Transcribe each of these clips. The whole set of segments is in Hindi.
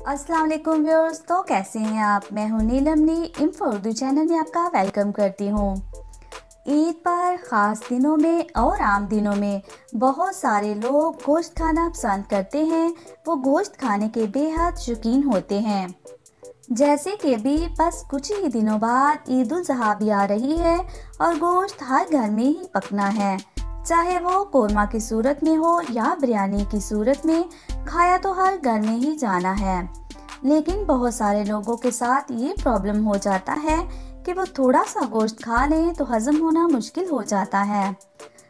अस्सलाम वालेकुम व्यूअर्स। तो कैसे हैं आप? मैं हूं नीलमनी। इन्फो उर्दू चैनल में आपका वेलकम करती हूं। ईद पर ख़ास दिनों में और आम दिनों में बहुत सारे लोग गोश्त खाना पसंद करते हैं। वो गोश्त खाने के बेहद शौकीन होते हैं। जैसे कि अभी बस कुछ ही दिनों बाद ईद उल ज़ुहा भी आ रही है और गोश्त हर घर में ही पकना है, चाहे वो कोरमा की सूरत में हो या बिरयानी की सूरत में। खाया तो हर घर में ही जाना है, लेकिन बहुत सारे लोगों के साथ ये प्रॉब्लम हो जाता है कि वो थोड़ा सा गोश्त खा लें तो हजम होना मुश्किल हो जाता है,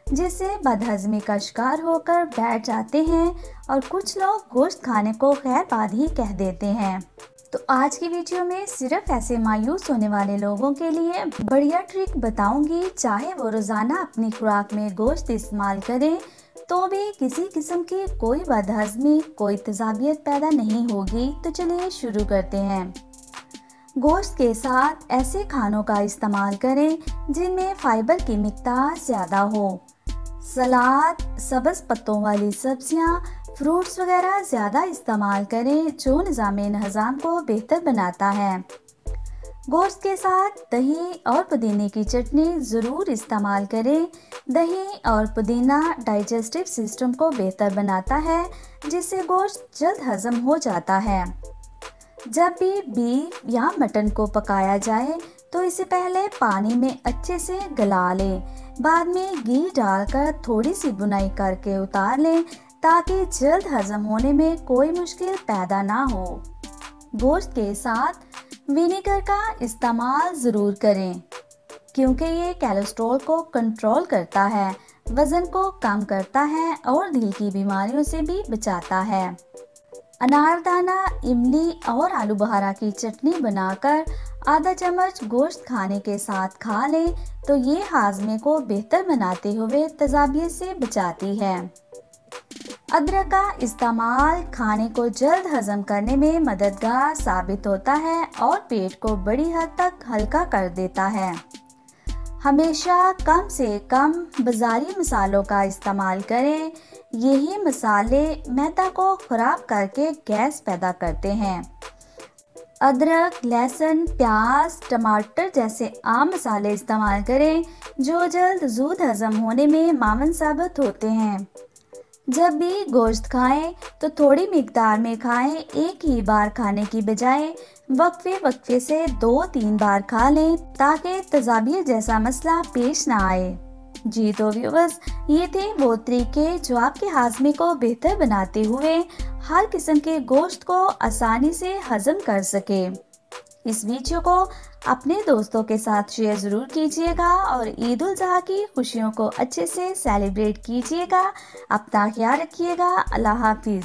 जिससे बदहजमी का शिकार होकर बैठ जाते हैं और कुछ लोग गोश्त खाने को खैर बाद ही कह देते हैं। तो आज की वीडियो में सिर्फ ऐसे मायूस होने वाले लोगों के लिए बढ़िया ट्रिक बताऊंगी। चाहे वो रोज़ाना अपनी खुराक में गोश्त इस्तेमाल करें तो भी किसी किस्म की कोई बदहजमी, कोई तेजाबियत पैदा नहीं होगी। तो चलिए शुरू करते हैं। गोश्त के साथ ऐसे खानों का इस्तेमाल करें जिनमें फाइबर की मिकदार ज़्यादा हो। सलाद, सब्ज़ पत्तों वाली सब्जियां, फ्रूट्स वगैरह ज़्यादा इस्तेमाल करें जो निज़ाम को बेहतर बनाता है। गोश्त के साथ दही और पुदीने की चटनी ज़रूर इस्तेमाल करें। दही और पुदीना डाइजेस्टिव सिस्टम को बेहतर बनाता है, जिससे गोश्त जल्द हजम हो जाता है। जब भी बीफ या मटन को पकाया जाए तो इसे पहले पानी में अच्छे से गला लें, बाद में घी डालकर थोड़ी सी बुनाई करके उतार लें ताकि जल्द हजम होने में कोई मुश्किल पैदा ना हो। गोश्त के साथ विनेगर का इस्तेमाल ज़रूर करें, क्योंकि ये कोलेस्ट्रॉल को कंट्रोल करता है, वज़न को कम करता है और दिल की बीमारियों से भी बचाता है। अनारदाना, इमली और आलू बुखारा की चटनी बनाकर आधा चम्मच गोश्त खाने के साथ खा लें तो ये हाजमे को बेहतर बनाते हुए तेजाबियत से बचाती है। अदरक का इस्तेमाल खाने को जल्द हजम करने में मददगार साबित होता है और पेट को बड़ी हद तक हल्का कर देता है। हमेशा कम से कम बाज़ारी मसालों का इस्तेमाल करें। यही मसाले मैदा को ख़राब करके गैस पैदा करते हैं। अदरक, लहसुन, प्याज, टमाटर जैसे आम मसाले इस्तेमाल करें जो जल्द जूद हजम होने में मावन साबित होते हैं। जब भी गोश्त खाएं तो थोड़ी मिकदार में खाएं। एक ही बार खाने की बजाय वक्फे से 2-3 बार खा लें ताकि तेजाबियत जैसा मसला पेश ना आए। जी तो व्यूअर्स, ये थे वो तरीके जो आपके हाजमे को बेहतर बनाते हुए हर किस्म के गोश्त को आसानी से हजम कर सके। इस वीडियो को अपने दोस्तों के साथ शेयर ज़रूर कीजिएगा और ईद उल ज़ुहा की खुशियों को अच्छे से सेलिब्रेट कीजिएगा। अपना ख्याल रखिएगा। अल्लाह हाफिज़।